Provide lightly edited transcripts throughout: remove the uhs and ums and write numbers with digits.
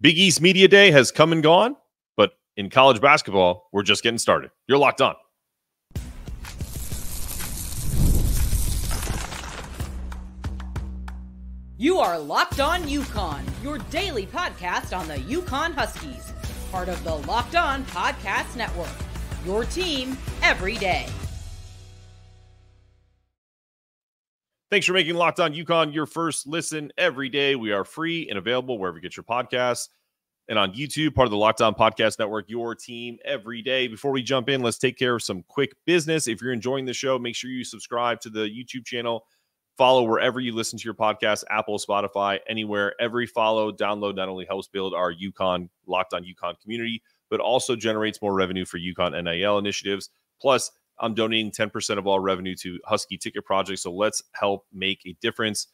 Big East Media Day has come and gone, but in college basketball, we're just getting started. You're locked on. You are Locked On UConn, your daily podcast on the UConn Huskies, part of the Locked On Podcast Network, your team every day. Thanks for making Locked On UConn your first listen every day. We are free and available wherever you get your podcasts and on YouTube, part of the Locked On Podcast Network, your team every day. Before we jump in, let's take care of some quick business. If you're enjoying the show, make sure you subscribe to the YouTube channel. Follow wherever you listen to your podcast, Apple, Spotify, anywhere. Every follow, download not only helps build our UConn, Locked On UConn community, but also generates more revenue for UConn NIL initiatives. Plus, I'm donating 10% of all revenue to Husky Ticket Project. So let's help make a difference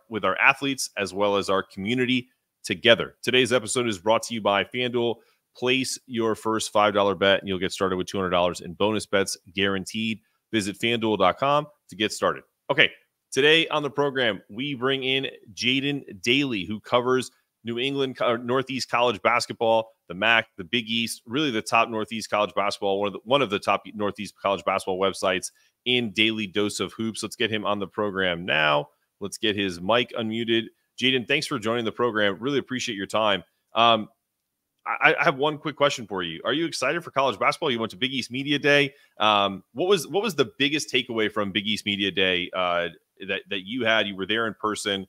with our athletes as well as our community together. Today's episode is brought to you by FanDuel. Place your first $5 bet and you'll get started with $200 in bonus bets guaranteed. Visit FanDuel.com to get started. Okay, today on the program, we bring in Jaden Daly, who covers New England, Northeast college basketball, the MAC, the Big East, really the top Northeast college basketball, one of the top Northeast college basketball websites in Daily Dose of Hoops. Let's get him on the program now. Let's get his mic unmuted. Jaden, thanks for joining the program. Really appreciate your time. I have one quick question for you. Are you excited for college basketball? You went to Big East Media Day. What was the biggest takeaway from Big East Media Day that you had? You were there in person.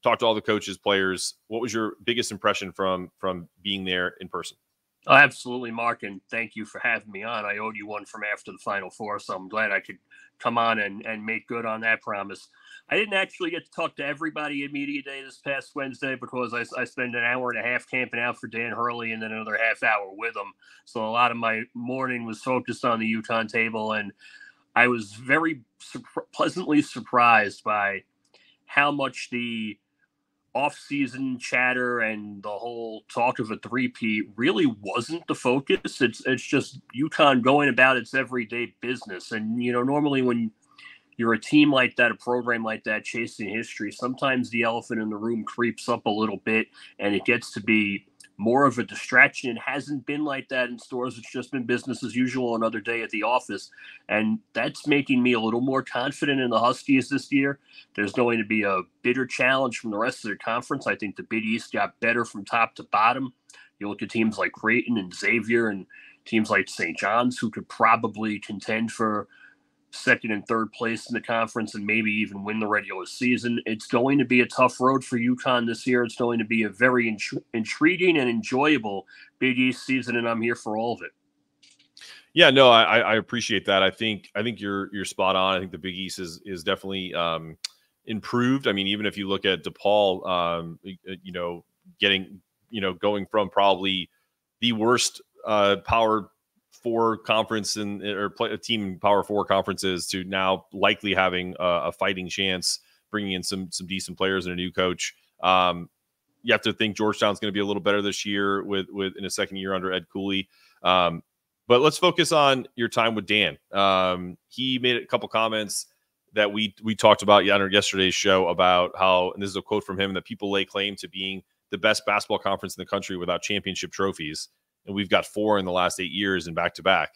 Talked to all the coaches, players. What was your biggest impression from being there in person? Oh, absolutely, Mark, and thank you for having me on. I owed you one from after the Final Four, so I'm glad I could come on and make good on that promise. I didn't actually get to talk to everybody at Media Day this past Wednesday because I spent an hour and a half camping out for Dan Hurley and then another half hour with him. So a lot of my morning was focused on the UConn table, and I was very pleasantly surprised by how much the off-season chatter and the whole talk of a three-peat really wasn't the focus. It's just UConn going about its everyday business. And, you know, normally when you're a team like that, a program like that, chasing history, sometimes the elephant in the room creeps up a little bit and it gets to be more of a distraction. It hasn't been like that in stores. It's just been business as usual, another day at the office. And that's making me a little more confident in the Huskies this year. There's going to be a bitter challenge from the rest of the conference. I think the Big East got better from top to bottom. You look at teams like Creighton and Xavier and teams like St. John's, who could probably contend for second and third place in the conference and maybe even win the regular season. It's going to be a tough road for UConn this year. It's going to be a very intriguing and enjoyable Big East season, and I'm here for all of it. Yeah, no, I appreciate that. I think you're spot on. I think the Big East is definitely improved. I mean, even if you look at DePaul, going from probably the worst Power Four conference a team in Power Four conferences to now likely having a fighting chance, bringing in some decent players and a new coach. You have to think Georgetown's going to be a little better this year with in a second year under Ed Cooley. But let's focus on your time with Dan. He made a couple comments that we talked about on yesterday's show about how, and this is a quote from him, that people lay claim to being the best basketball conference in the country without championship trophies. And we've got 4 in the last 8 years and back-to-back.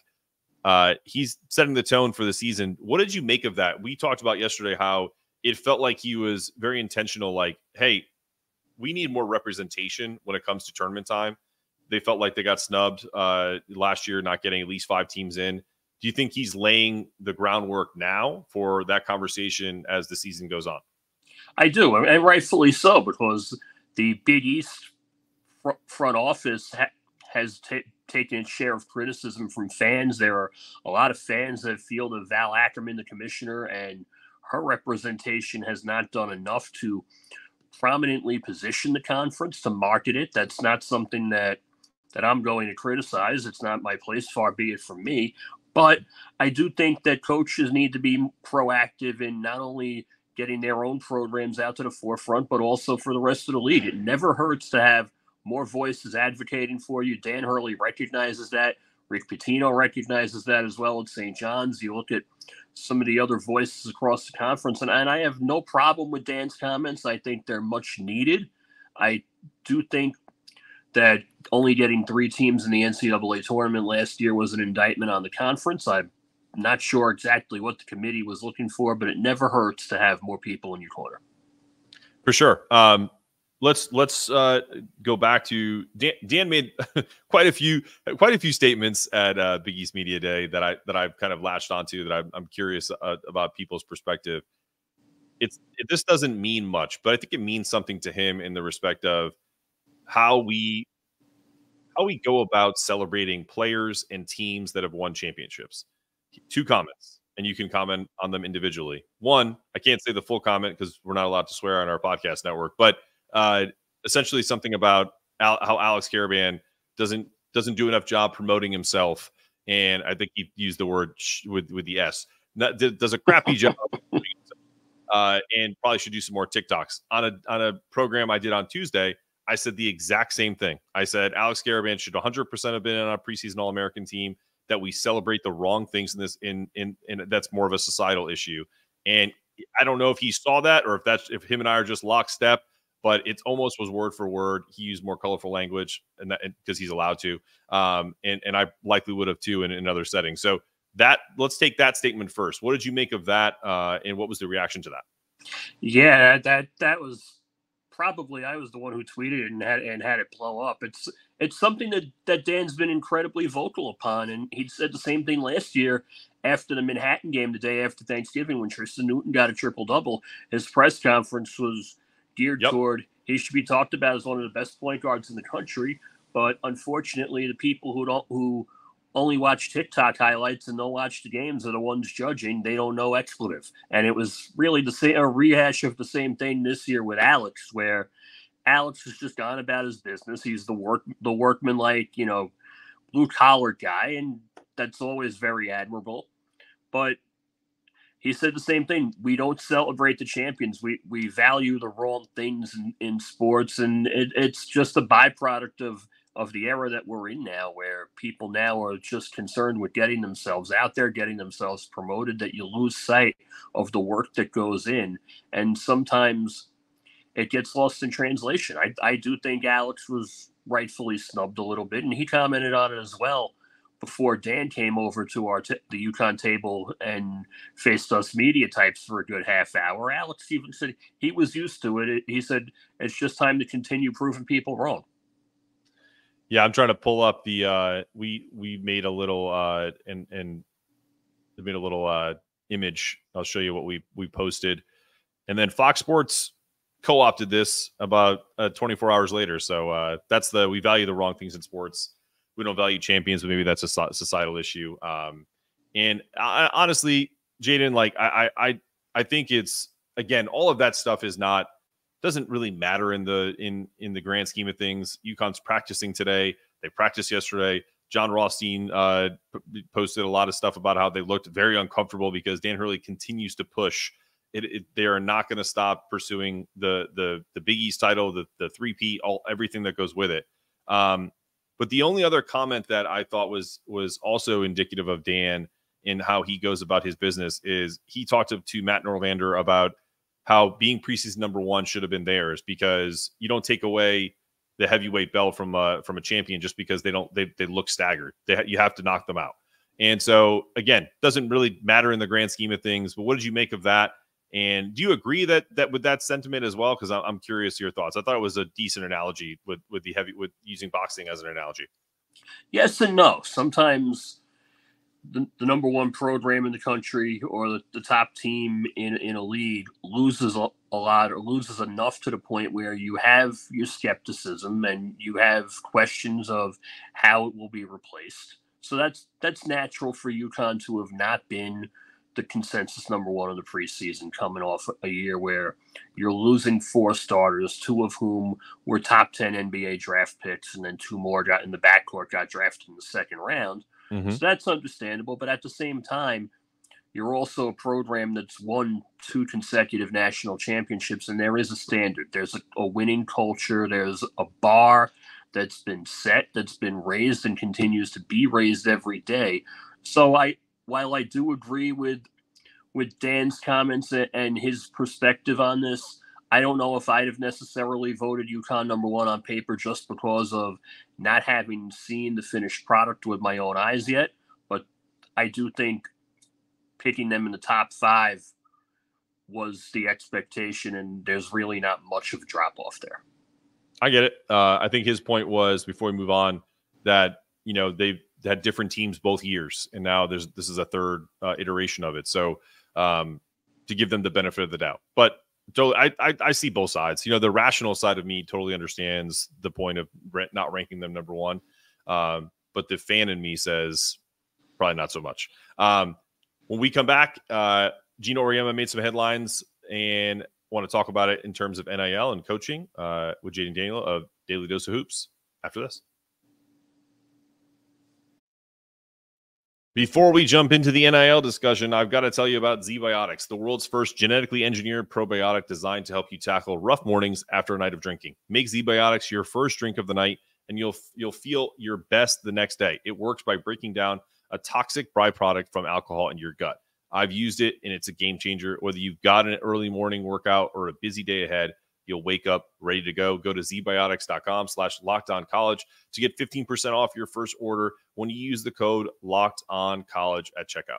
He's setting the tone for the season. What did you make of that? We talked about yesterday how it felt like he was very intentional, like, hey, we need more representation when it comes to tournament time. They felt like they got snubbed last year, not getting at least 5 teams in. Do you think he's laying the groundwork now for that conversation as the season goes on? I do, and rightfully so, because the Big East front office has taken its share of criticism from fans. There are a lot of fans that feel that Val Ackerman, the commissioner, and her representation has not done enough to prominently position the conference, to market it. That's not something that I'm going to criticize. It's not my place, far be it from me. But I do think that coaches need to be proactive in not only getting their own programs out to the forefront, but also for the rest of the league. It never hurts to have more voices advocating for you. Dan Hurley recognizes that. Rick Pitino recognizes that as well at St. John's. You look at some of the other voices across the conference, and I have no problem with Dan's comments. I think they're much needed. I do think that only getting 3 teams in the NCAA tournament last year was an indictment on the conference. I'm not sure exactly what the committee was looking for, but it never hurts to have more people in your corner. For sure. Let's go back to Dan made quite a few statements at Big East Media Day that I've kind of latched onto that I'm curious about people's perspective. This doesn't mean much, but I think it means something to him in the respect of how we go about celebrating players and teams that have won championships. 2 comments, and you can comment on them individually. 1, I can't say the full comment because we're not allowed to swear on our podcast network, but essentially something about how Alex Karaban doesn't do enough job promoting himself, and I think he used the word with the S. Does a crappy job, and probably should do some more TikToks. On a program I did on Tuesday, I said the exact same thing. I said Alex Karaban should 100% have been on a preseason All-American team. That we celebrate the wrong things in this, in that's more of a societal issue. And I don't know if he saw that or if him and I are just lockstep, but it almost was word for word. He used more colorful language, and that because he's allowed to, and I likely would have too in another setting. So let's take that statement first. What did you make of that, and what was the reaction to that? Yeah, that was probably, I was the one who tweeted it and had it blow up. It's something that Dan's been incredibly vocal upon, and he said the same thing last year after the Manhattan game, the day after Thanksgiving, when Tristan Newton got a triple-double. His press conference was geared toward he should be talked about as one of the best point guards in the country, but unfortunately, the people who only watch TikTok highlights and don't watch the games are the ones judging. They don't know expletive. And it was really a rehash of the same thing this year with Alex, where Alex has just gone about his business. He's the workman-like, blue-collar guy, and that's always very admirable. But he said the same thing. We don't celebrate the champions. We value the wrong things in sports, and it's just a byproduct of the era that we're in now, where people now are just concerned with getting themselves out there, getting themselves promoted, that you lose sight of the work that goes in. And sometimes it gets lost in translation. I do think Alex was rightfully snubbed a little bit, and he commented on it as well before Dan came over to the UConn table and faced us media types for a good half hour. Alex even said he was used to it. He said, it's just time to continue proving people wrong. Yeah, I'm trying to pull up the we made a little and made a little image. I'll show you what we posted, and then Fox Sports co-opted this about 24 hours later. So that's we value the wrong things in sports. We don't value champions, but maybe that's a societal issue. And honestly, Jaden, like I think it's, again, all of that stuff doesn't really matter in the grand scheme of things. UConn's practicing today. They practiced yesterday. John Rothstein posted a lot of stuff about how they looked very uncomfortable because Dan Hurley continues to push. They are not going to stop pursuing the Big East title, the three-peat, everything that goes with it. But the only other comment that I thought was also indicative of Dan in how he goes about his business is he talked to Matt Norlander about how being preseason number 1 should have been theirs, because you don't take away the heavyweight belt from a champion just because they look staggered. You have to knock them out. And so, again, doesn't really matter in the grand scheme of things. But what did you make of that? And do you agree that with that sentiment as well? Because I'm curious your thoughts. I thought it was a decent analogy with using boxing as an analogy. Yes and no. Sometimes the number 1 program in the country or the top team in a league loses a lot, or loses enough to the point where you have your skepticism and you have questions of how it will be replaced. So that's natural for UConn to have not been the consensus number 1 in the preseason, coming off a year where you're losing 4 starters, 2 of whom were top 10 NBA draft picks, and then 2 more got in the backcourt, got drafted in the second round. Mm-hmm. So that's understandable. But at the same time, you're also a program that's won 2 consecutive national championships, and there is a standard. There's a winning culture. There's a bar that's been set, that's been raised, and continues to be raised every day. So while I do agree with Dan's comments and his perspective on this, I don't know if I'd have necessarily voted UConn number one on paper just because of not having seen the finished product with my own eyes yet. But I do think picking them in the top 5 was the expectation, and there's really not much of a drop off there. I get it. I think his point was, before we move on, that they've had different teams both years, and now this is a third iteration of it. So to give them the benefit of the doubt, but so I see both sides. The rational side of me totally understands the point of not ranking them number one, but the fan in me says probably not so much. When we come back, Geno Auriemma made some headlines, and want to talk about it in terms of NIL and coaching with Jaden Daly of Daily Dose of Hoops after this. Before we jump into the NIL discussion, I've got to tell you about ZBiotics, the world's first genetically engineered probiotic designed to help you tackle rough mornings after a night of drinking. Make ZBiotics your first drink of the night, and you'll feel your best the next day. It works by breaking down a toxic byproduct from alcohol in your gut. I've used it, and it's a game changer. Whether you've got an early morning workout or a busy day ahead, you'll wake up ready to go. Go to zbiotics.com/lockedoncollege to get 15% off your first order when you use the code LOCKEDONCollege at checkout.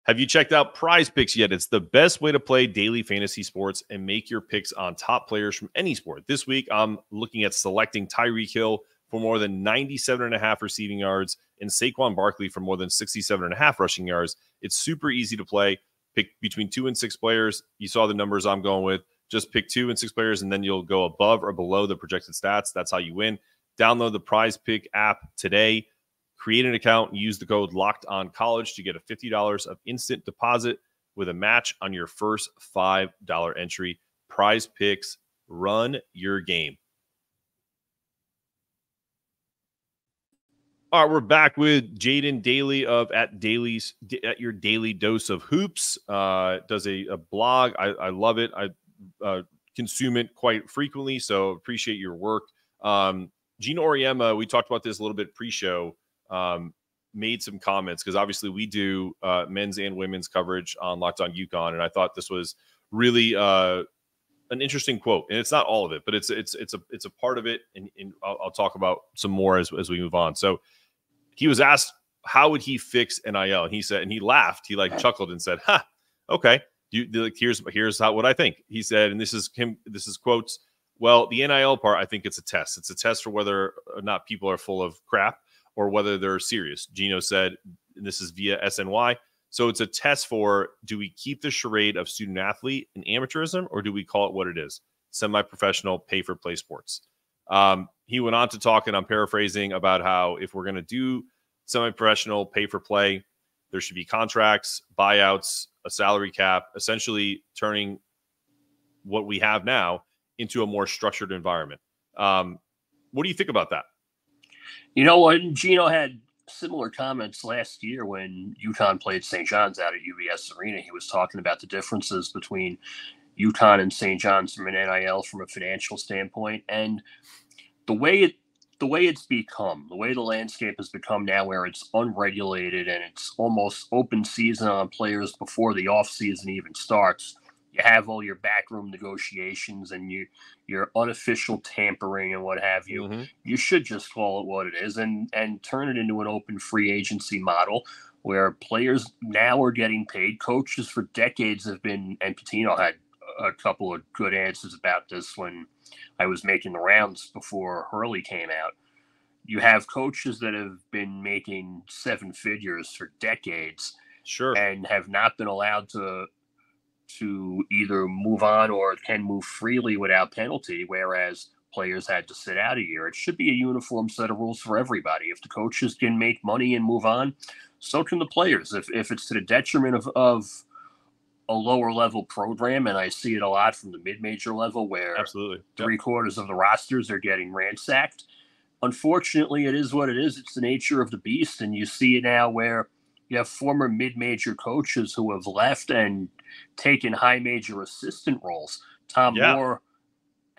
Have you checked out Prize Picks yet? It's the best way to play daily fantasy sports and make your picks on top players from any sport. This week, I'm looking at selecting Tyreek Hill for more than 97.5 receiving yards and Saquon Barkley for more than 67.5 rushing yards. It's super easy to play. Pick between 2 and 6 players. You saw the numbers I'm going with. Just pick 2 and 6 players, and then you'll go above or below the projected stats. That's how you win. Download the Prize Pick app today. Create an account and use the code LOCKEDONCollege to get a $50 of instant deposit with a match on your first $5 entry. Prize Picks, run your game. All right, we're back with Jaden Daly of at your Daily Dose of Hoops. Does a blog. I love it. I consume it quite frequently, so appreciate your work. Geno Auriemma, we talked about this a little bit pre-show, made some comments because obviously we do men's and women's coverage on Locked On UConn, and I thought this was really an interesting quote. And it's not all of it, but it's a part of it, and I'll talk about some more as we move on. So he was asked, how would he fix NIL? And he said, and he laughed, he chuckled and said, okay. Here's what I think. He said, and this is quotes. Well, the NIL part, I think it's a test. It's a test for whether or not people are full of crap or whether they're serious. Geno said, and this is via SNY. So it's a test for, do we keep the charade of student athlete and amateurism, or do we call it what it is? Semi-professional, pay-for-play sports. He went on to talk, and I'm paraphrasing, about how if we're going to do semi-professional, pay-for-play, there should be contracts, buyouts, a salary cap, essentially turning what we have now into a more structured environment. What do you think about that? You know what? Geno had similar comments last year when UConn played St. John's out at UBS Arena. He was talking about the differences between UConn and St. John's from an NIL, from a financial standpoint, and the way it's become, the way the landscape has become now, where it's unregulated and it's almost open season on players before the off season even starts. You have all your backroom negotiations and your unofficial tampering and what have you. Mm-hmm. You should just call it what it is and turn it into an open free agency model where players now are getting paid. Coaches for decades have been, and Pitino had a couple of good answers about this when I was making the rounds before Hurley came out. You have coaches that have been making 7 figures for decades, sure, and have not been allowed to either move on or can move freely without penalty, whereas players had to sit out a year. It should be a uniform set of rules for everybody. If the coaches can make money and move on, so can the players. If it's to the detriment of a lower level program, and I see it a lot from the mid-major level where absolutely 3/4 of the rosters are getting ransacked. Unfortunately, it is what it is. It's the nature of the beast, and you see it now where you have former mid-major coaches who have left and taken high major assistant roles. Tom Moore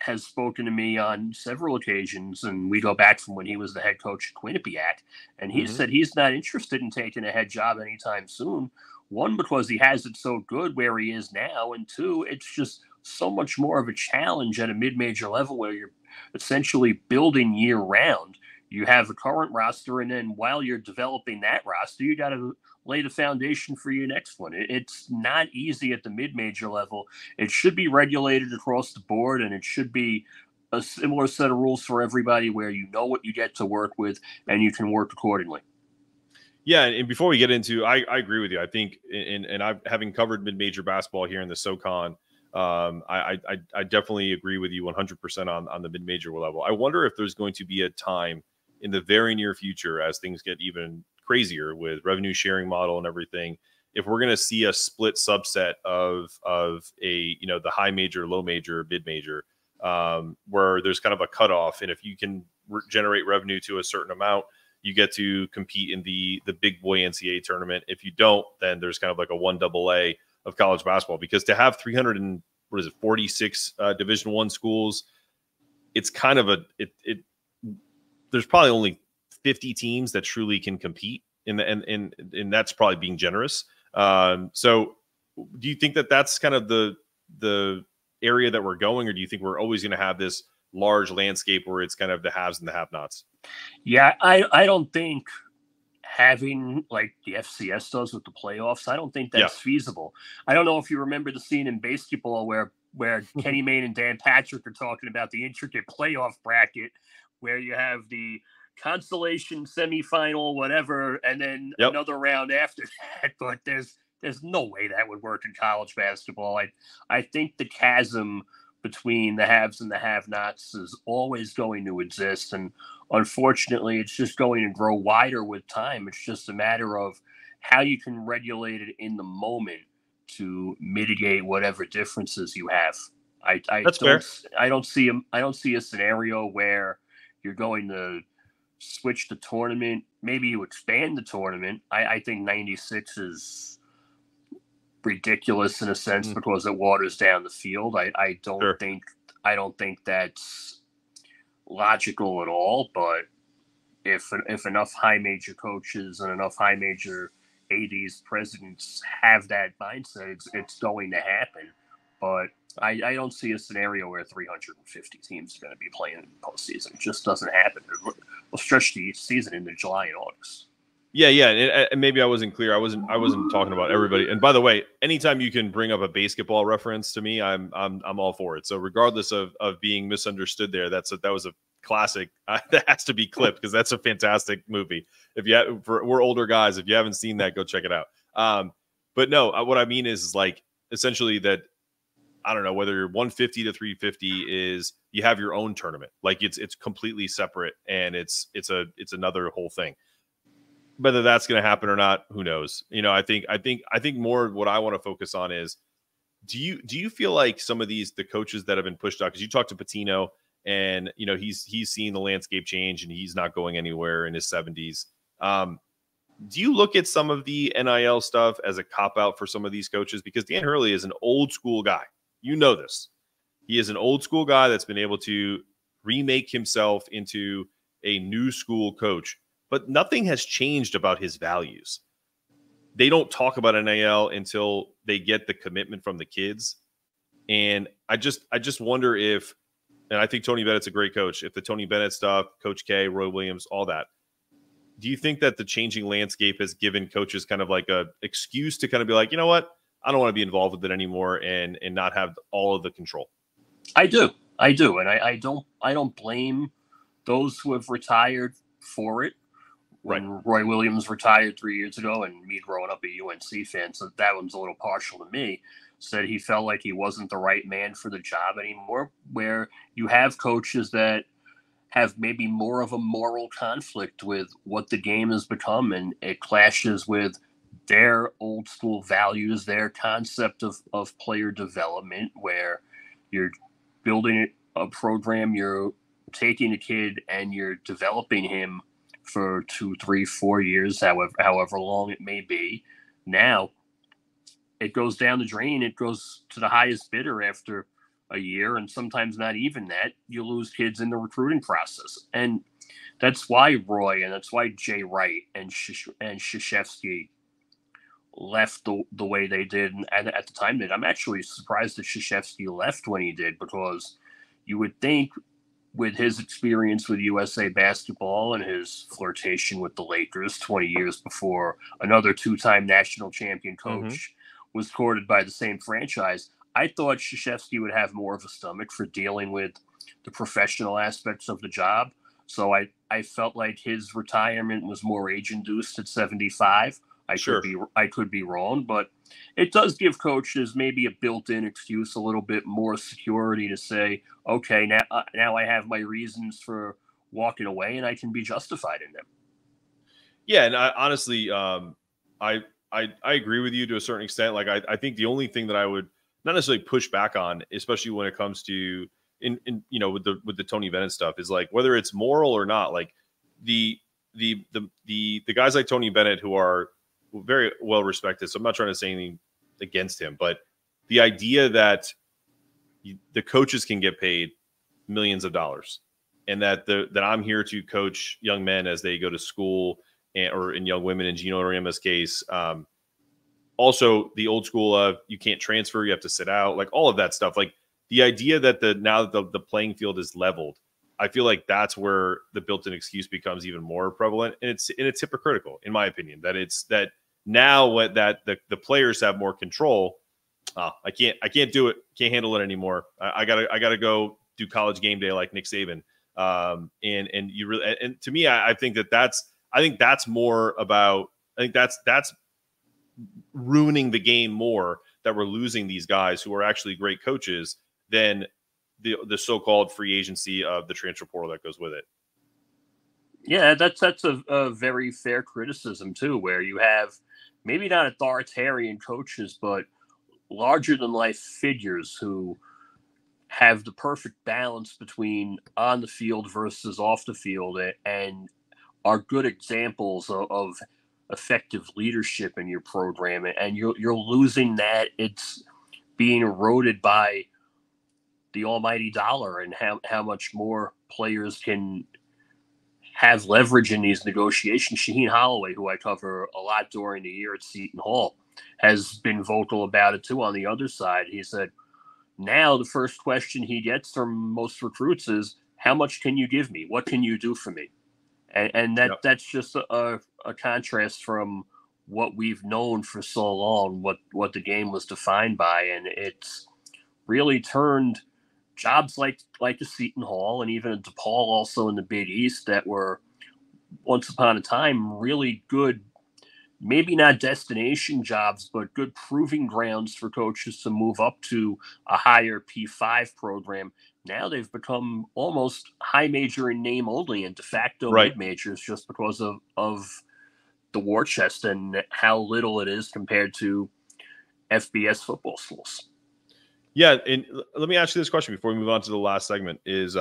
has spoken to me on several occasions, and we go back from when he was the head coach at Quinnipiac, and he said he's not interested in taking a head job anytime soon. One, because he has it so good where he is now, and two, it's just so much more of a challenge at a mid-major level where you're essentially building year-round. You have a current roster, and then while you're developing that roster, you got to lay the foundation for your next one. It's not easy at the mid-major level. It should be regulated across the board, and it should be a similar set of rules for everybody where you know what you get to work with and you can work accordingly. Yeah, and before we get into, I agree with you. I think, and I've having covered mid-major basketball here in the SoCon, I definitely agree with you 100% on the mid-major level. I wonder if there's going to be a time in the very near future, as things get even crazier with revenue sharing model and everything, if we're going to see a split subset of a, the high major, low major, mid major, where there's kind of a cutoff, and if you can generate revenue to a certain amount, you get to compete in the big boy NCAA tournament. If you don't, then there's kind of like a 1AA of college basketball, because to have 46 Division I schools, it's kind of there's probably only 50 teams that truly can compete and that's probably being generous. So do you think that that's kind of the area that we're going, or do you think we're always going to have this large landscape where it's kind of the haves and the have-nots? Yeah, I don't think having like the FCS does with the playoffs, I don't think that's feasible. I don't know if you remember the scene in basketball where Kenny Mayne and Dan Patrick are talking about the intricate playoff bracket where you have the consolation semifinal, whatever, and then another round after that. But there's no way that would work in college basketball. I think the chasm between the haves and the have-nots is always going to exist, and unfortunately, it's just going to grow wider with time. It's just a matter of how you can regulate it in the moment to mitigate whatever differences you have. That's fair. I don't see a scenario where you're going to switch the tournament. Maybe you expand the tournament. I think 96 is ridiculous in a sense because it waters down the field. I don't think that's logical at all. But if enough high major coaches and enough high major ADs, presidents have that mindset, it's going to happen. But I don't see a scenario where 350 teams are going to be playing in the postseason. It just doesn't happen. We'll stretch the season into July and August. Yeah, and maybe I wasn't clear. I wasn't talking about everybody. And by the way, anytime you can bring up a basketball reference to me, I'm all for it. So regardless of being misunderstood, that was a classic that has to be clipped because that's a fantastic movie. We're older guys. If you haven't seen that, go check it out. But no, what I mean is like essentially that. I don't know whether you're 150 to 350 is you have your own tournament. Like it's completely separate and it's another whole thing. Whether that's going to happen or not, who knows? I think more what I want to focus on is do you feel like some of the coaches that have been pushed out, because you talked to Patino and he's seen the landscape change and he's not going anywhere in his 70s. Do you look at some of the NIL stuff as a cop out for some of these coaches? Because Dan Hurley is an old school guy. You know this. He is an old school guy that's been able to remake himself into a new school coach, but nothing has changed about his values. They don't talk about NIL until they get the commitment from the kids. And I just wonder if, and I think Tony Bennett's a great coach, if the Tony Bennett stuff, Coach K, Roy Williams, all that, do you think that the changing landscape has given coaches kind of like a excuse to kind of be like, you know what? I don't want to be involved with it anymore and not have all of the control. I do. And I don't blame those who have retired for it. When Roy Williams retired 3 years ago, and me growing up a UNC fan, so that one's a little partial to me, said he felt like he wasn't the right man for the job anymore, where you have coaches that have maybe more of a moral conflict with what the game has become, and it clashes with their old school values, their concept of player development, where you're building a program, you're taking a kid and you're developing him for 2, 3, 4 years, however long it may be. Now it goes down the drain. It goes to the highest bidder after a year, and sometimes not even that. You lose kids in the recruiting process. And that's why Roy and that's why Jay Wright and Krzyzewski left the way they did. And at the time I'm actually surprised that Krzyzewski left when he did, because you would think with his experience with USA basketball and his flirtation with the Lakers 20 years before another two-time national champion coach was courted by the same franchise, I thought Krzyzewski would have more of a stomach for dealing with the professional aspects of the job. So I felt like his retirement was more age-induced at 75. I could be wrong, but it does give coaches maybe a built-in excuse, a little bit more security to say, okay, now I have my reasons for walking away, and I can be justified in them. Yeah, and I honestly, I agree with you to a certain extent. Like I think the only thing that I would not necessarily push back on, especially when it comes to in with the Tony Bennett stuff, is like whether it's moral or not. Like the guys like Tony Bennett who are very well respected. So I'm not trying to say anything against him, but the idea that the coaches can get paid millions of dollars, and that I'm here to coach young men as they go to school, or in young women in Geno Auriemma's case. Also the old school of you can't transfer, you have to sit out, like all of that stuff. Like the idea that now that the playing field is leveled, I feel like that's where the built-in excuse becomes even more prevalent, and it's hypocritical, in my opinion. That now that the players have more control. I can't do it, can't handle it anymore. I gotta go do college game day like Nick Saban. And you really, and to me, I think that's more about. I think that's ruining the game more, that we're losing these guys who are actually great coaches than the so-called free agency of the transfer portal that goes with it. Yeah, that's a very fair criticism too, where you have maybe not authoritarian coaches, but larger than life figures who have the perfect balance between on the field versus off the field, and are good examples of effective leadership in your program. And you're losing that. It's being eroded by the almighty dollar and how much more players can have leverage in these negotiations. Shaheen Holloway, who I cover a lot during the year at Seton Hall, has been vocal about it too on the other side. He said now the first question he gets from most recruits is, how much can you give me? What can you do for me? And that's just a contrast from what we've known for so long, what the game was defined by. And it's really turned jobs like the Seton Hall and even DePaul also in the Big East that were once upon a time really good, maybe not destination jobs, but good proving grounds for coaches to move up to a higher P5 program. Now they've become almost high major in name only and de facto mid majors, just because of the war chest and how little it is compared to FBS football schools. Yeah, and let me ask you this question before we move on to the last segment, is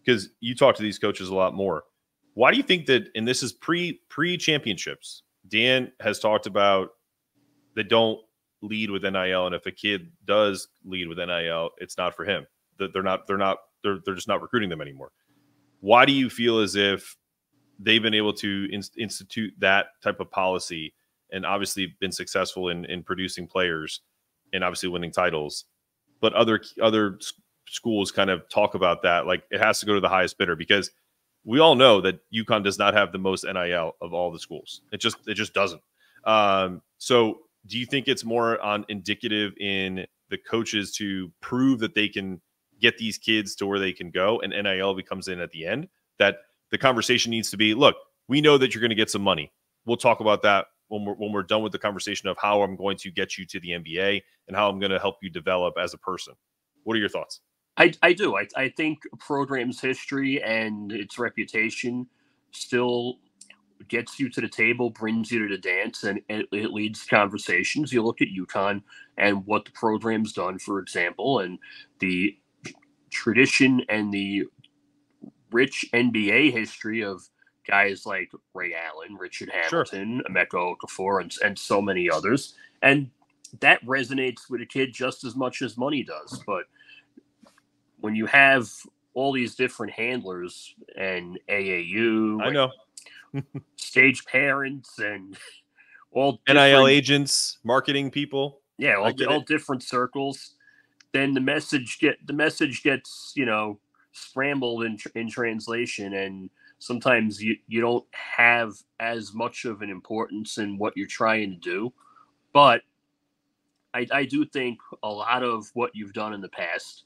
because you talk to these coaches a lot more. Why do you think that, and this is pre-championships, Dan has talked about they don't lead with NIL, and if a kid does lead with NIL, it's not for him. They're just not recruiting them anymore. Why do you feel as if they've been able to institute that type of policy and obviously been successful in producing players and obviously winning titles, but other schools kind of talk about that like it has to go to the highest bidder? Because we all know that UConn does not have the most NIL of all the schools. It just doesn't. So do you think it's more on indicative in the coaches to prove that they can get these kids to where they can go, and NIL becomes in at the end, that the conversation needs to be, look, we know that you're going to get some money. We'll talk about that when we're done with the conversation of how I'm going to get you to the NBA and how I'm going to help you develop as a person. What are your thoughts? I do. I think a program's history and its reputation still gets you to the table, brings you to the dance, and it leads conversations. You look at UConn and what the program's done, for example, and the tradition and the rich NBA history of guys like Ray Allen, Richard Hamilton, Emeka Okafor, and so many others. And that resonates with a kid just as much as money does. But when you have all these different handlers and AAU, I know. stage parents and all NIL different agents, marketing people. yeah, all it. different circles, then the message gets, scrambled in translation, and sometimes you don't have as much of an importance in what you're trying to do. But I do think a lot of what you've done in the past,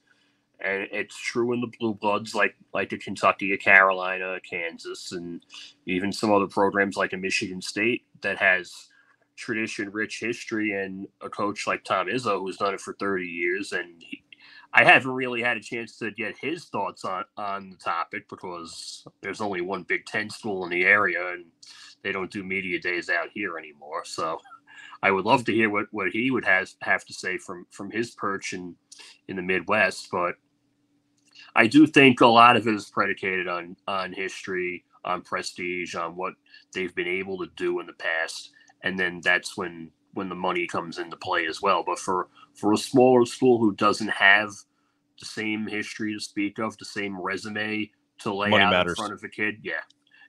and it's true in the blue bloods like a Kentucky, a Carolina, a Kansas, and even some other programs like a Michigan State that has tradition, rich history, and a coach like Tom Izzo who's done it for 30 years. And I haven't really had a chance to get his thoughts on the topic because there's only one Big Ten school in the area, and they don't do media days out here anymore. So I would love to hear what he would have to say from his perch in the Midwest. But I do think a lot of it is predicated on history, on prestige, on what they've been able to do in the past. And then that's when the money comes into play as well. But for a smaller school who doesn't have the same history to speak of, the same resume to lay Money out matters. in front of a kid,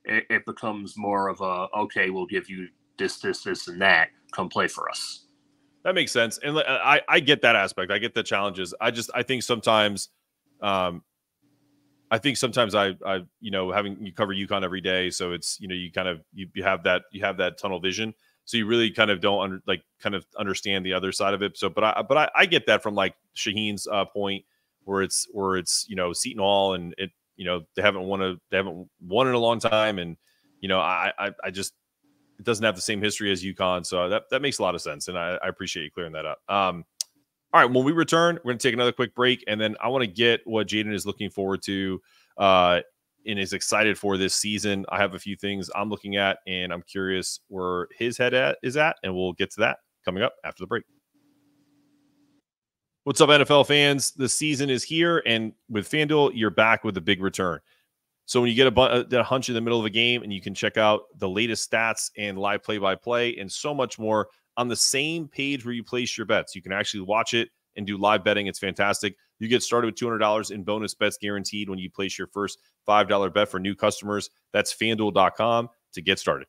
it becomes more of a, okay, we'll give you this, and that. Come play for us. That makes sense. And I get that aspect. I get the challenges. I think sometimes I having you cover UConn every day. So it's, you kind of, you have that tunnel vision. So you really kind of don't understand the other side of it. So, but I get that from like Shaheen's point where it's Seton Hall and it, they haven't won in a long time. And, I just, it doesn't have the same history as UConn. So that makes a lot of sense. And I appreciate you clearing that up. All right. When we return, we're going to take another quick break. And then I want to get what Jaden is looking forward to and is excited for this season. I have a few things I'm looking at, and I'm curious where his head is at. And we'll get to that coming up after the break. What's up, NFL fans? The season is here. And with FanDuel, you're back with a big return. So when you get a hunch in the middle of a game and you can check out the latest stats and live play-by-play and so much more on the same page where you place your bets. You can actually watch it and do live betting. It's fantastic. You get started with $200 in bonus bets guaranteed when you place your first $5 bet for new customers. That's FanDuel.com to get started.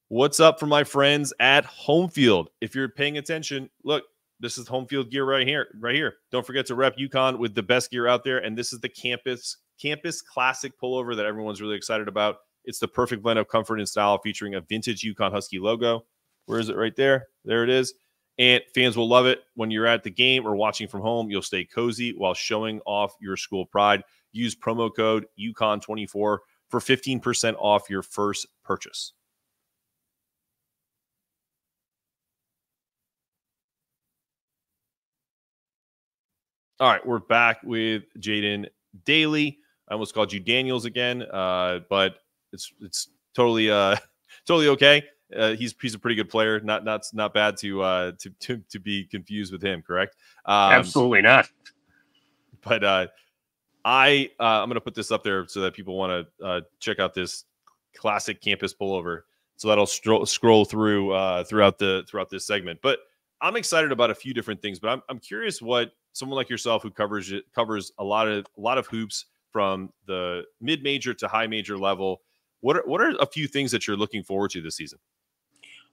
What's up for my friends at Home Field? If you're paying attention, look, this is home field gear right here. Don't forget to rep UConn with the best gear out there. And this is the Campus Classic pullover that everyone's really excited about. It's the perfect blend of comfort and style featuring a vintage UConn Husky logo. Where is it? Right there. There it is. And fans will love it. When you're at the game or watching from home, you'll stay cozy while showing off your school pride. Use promo code UConn24 for 15% off your first purchase. All right, we're back with Jaden Daly. I almost called you Daniels again, but it's totally okay. He's a pretty good player. Not bad to be confused with him. Correct? Absolutely not. But I'm going to put this up there so that people want to check out this classic campus pullover. So that'll scroll through throughout this segment. But I'm excited about a few different things. But I'm curious what someone like yourself who covers a lot of hoops from the mid-major to high major level. What are a few things that you're looking forward to this season?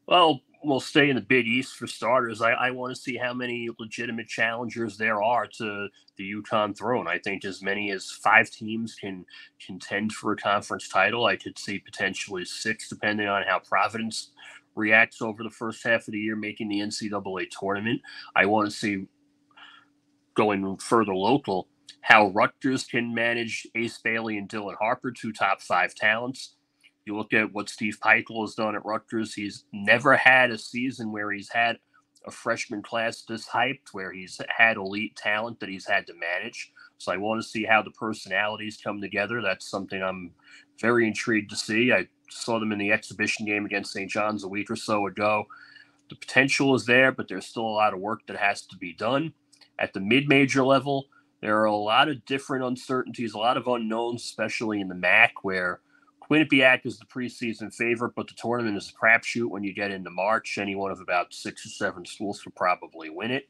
Well, we'll stay in the Big East for starters. I want to see how many legitimate challengers there are to the UConn throne. I think as many as 5 teams can contend for a conference title. I could see potentially 6, depending on how Providence reacts over the first half of the year, making the NCAA tournament. I want to see, going further local, how Rutgers can manage Ace Bailey and Dylan Harper, 2 top 5 talents. You look at what Steve Peichel has done at Rutgers. He's never had a season where he's had a freshman class this hyped, where he's had elite talent that he's had to manage. So I want to see how the personalities come together. That's something I'm very intrigued to see. I saw them in the exhibition game against St. John's a week or so ago. The potential is there, but there's still a lot of work that has to be done. At the mid-major level, there are a lot of different uncertainties, a lot of unknowns, especially in the MAC, where Quinnipiac is the preseason favorite, but the tournament is a crapshoot when you get into March. Any one of about 6 or 7 schools could probably win it.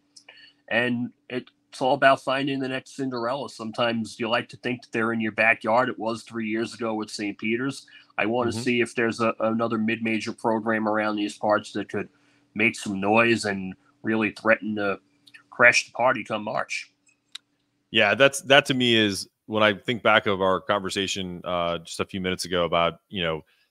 And it's all about finding the next Cinderella. Sometimes you like to think that they're in your backyard. It was 3 years ago with St. Peter's. I want to see if there's another mid-major program around these parts that could make some noise and really threaten to crash the party come March. Yeah, that to me is when I think back of our conversation just a few minutes ago about,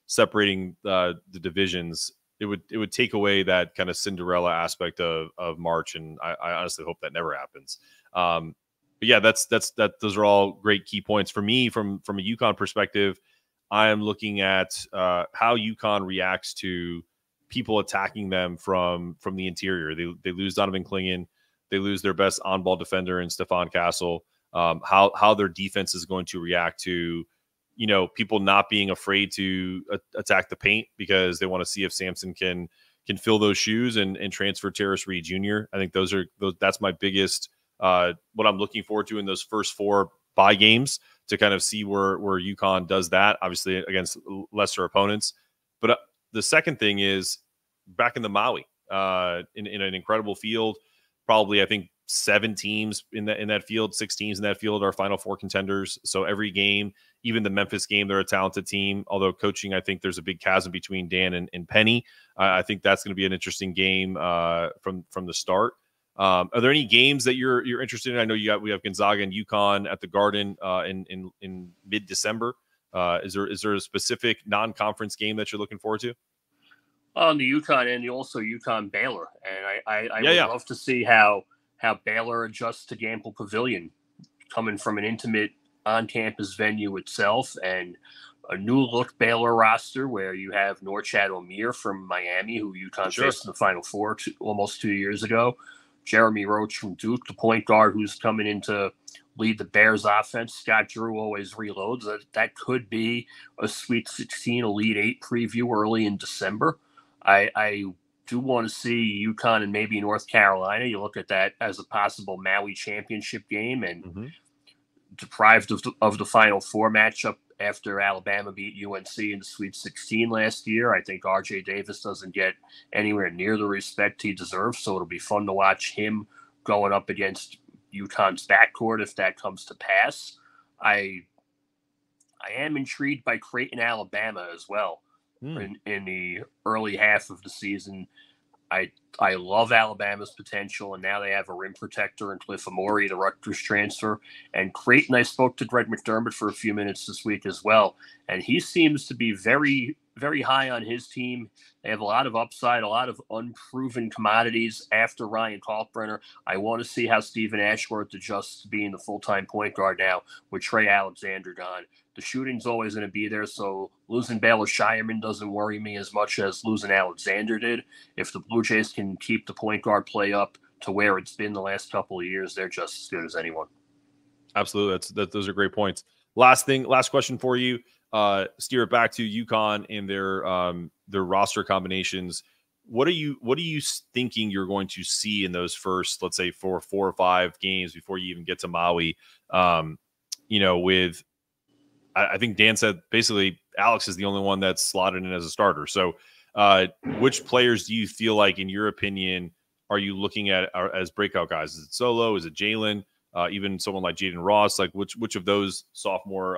separating the divisions, it would take away that kind of Cinderella aspect of March. And I honestly hope that never happens. But yeah, those are all great key points for me from a UConn perspective. I am looking at how UConn reacts to people attacking them from the interior. They lose Donovan Clingan. They lose their best on-ball defender in Stephon Castle. How their defense is going to react to, people not being afraid to attack the paint because they want to see if Sampson can fill those shoes and transfer Terrace Reed Jr. I think that's my biggest, what I'm looking forward to in those first 4 bye games to kind of see where UConn does that, obviously against lesser opponents. But the second thing is back in the Maui, in an incredible field, probably, I think, 7 teams in that field, 6 teams in that field are Final Four contenders. So every game, even the Memphis game, they're a talented team. Although coaching, I think there's a big chasm between Dan and Penny. I think that's going to be an interesting game from the start. Are there any games that you're interested in? I know we have Gonzaga and UConn at the Garden in mid-December. Is there a specific non-conference game that you're looking forward to? On the UConn end, also UConn Baylor, and I would love to see how Baylor adjusts to Gamble Pavilion, coming from an intimate on-campus venue itself, and a new look Baylor roster where you have Norchad Omier from Miami, who UConn faced in the Final Four almost 2 years ago. Jeremy Roach from Duke, the point guard who's coming in to lead the Bears offense. Scott Drew always reloads. That could be a Sweet 16, Elite 8 preview early in December. I do want to see UConn and maybe North Carolina. You look at that as a possible Maui championship game, and deprived of the Final Four matchup after Alabama beat UNC in the Sweet 16 last year. I think R.J. Davis doesn't get anywhere near the respect he deserves, so it'll be fun to watch him going up against UConn's backcourt if that comes to pass. I am intrigued by Creighton, Alabama as well. In the early half of the season, I love Alabama's potential, and now they have a rim protector in Cliff Amori, the Rutgers transfer. And Creighton, I spoke to Greg McDermott for a few minutes this week as well, and he seems to be very, very high on his team. They have a lot of upside, a lot of unproven commodities after Ryan Kalkbrenner. I want to see how Stephen Ashworth adjusts to being the full-time point guard now with Trey Alexander gone. The shooting's always going to be there, so losing Baylor Shireman doesn't worry me as much as losing Alexander did. If the Blue Jays can keep the point guard play up to where it's been the last couple of years, they're just as good as anyone. Absolutely. Those are great points. Last question for you. Steer it back to UConn and their roster combinations. What are you thinking you're going to see in those first, let's say, 4 or 5 games before you even get to Maui? With I think Dan said basically Alex is the only one that's slotted in as a starter. So which players do you feel like, in your opinion, are you looking at as breakout guys? Is it Solo? Is it Jalen? Even someone like Jaden Ross? Like which of those sophomores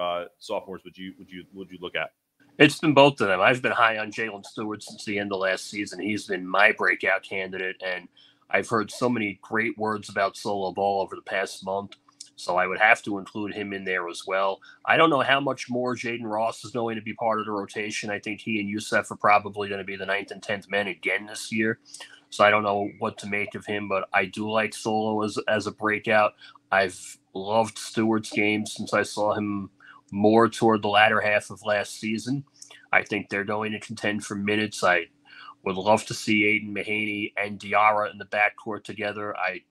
would you look at? It's been both of them. I've been high on Jalen Stewart since the end of last season. He's been my breakout candidate, and I've heard so many great words about Solo Ball over the past month. So I would have to include him in there as well. I don't know how much more Jaden Ross is going to be part of the rotation. I think he and Youssef are probably going to be the 9th and 10th men again this year. So I don't know what to make of him, but I do like Solo as a breakout. I've loved Stewart's game since I saw him more toward the latter half of last season. I think they're going to contend for minutes. I would love to see Aiden Mahaney and Diarra in the backcourt together. I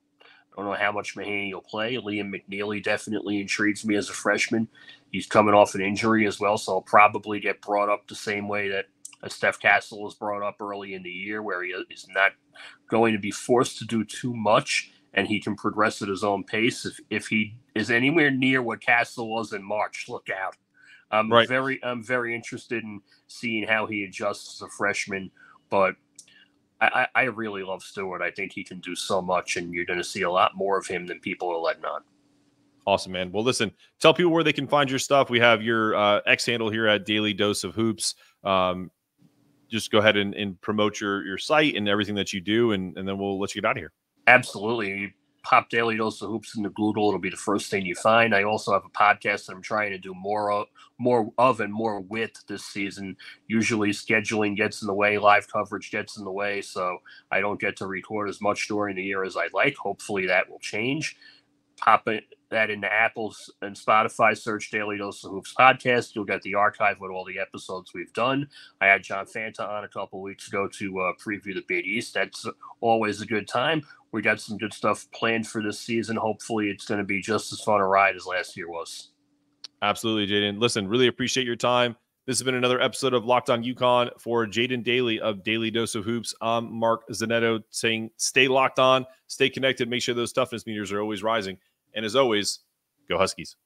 don't know how much Mahaney will play. Liam McNeely definitely intrigues me as a freshman. He's coming off an injury as well, so he'll probably get brought up the same way that Steph Castle was brought up early in the year, where he is not going to be forced to do too much, and he can progress at his own pace. If he is anywhere near what Castle was in March, look out. I'm Right. very interested in seeing how he adjusts as a freshman, but I really love Stewart. I think he can do so much, and you're going to see a lot more of him than people are letting on. Awesome, man. Well, listen, tell people where they can find your stuff. We have your X handle here at Daily Dose of Hoops. Just go ahead and promote your site and everything that you do, and then we'll let you get out of here. Absolutely. You pop Daily Dose of Hoops into Google. It'll be the first thing you find. I also have a podcast that I'm trying to do more of and more with this season. Usually scheduling gets in the way, live coverage gets in the way, so I don't get to record as much during the year as I'd like. Hopefully that will change. Pop that into Apple's and Spotify, search Daily Dose of Hoops podcast. You'll get the archive with all the episodes we've done. I had John Fanta on a couple weeks ago to preview the Big East. That's always a good time. We got some good stuff planned for this season. Hopefully it's going to be just as fun a ride as last year was. Absolutely, Jaden. Listen, really appreciate your time. This has been another episode of Locked on UConn. For Jaden Daly of Daily Dose of Hoops, I'm Mark Zanetto saying stay locked on, stay connected, make sure those toughness meters are always rising. And as always, go Huskies.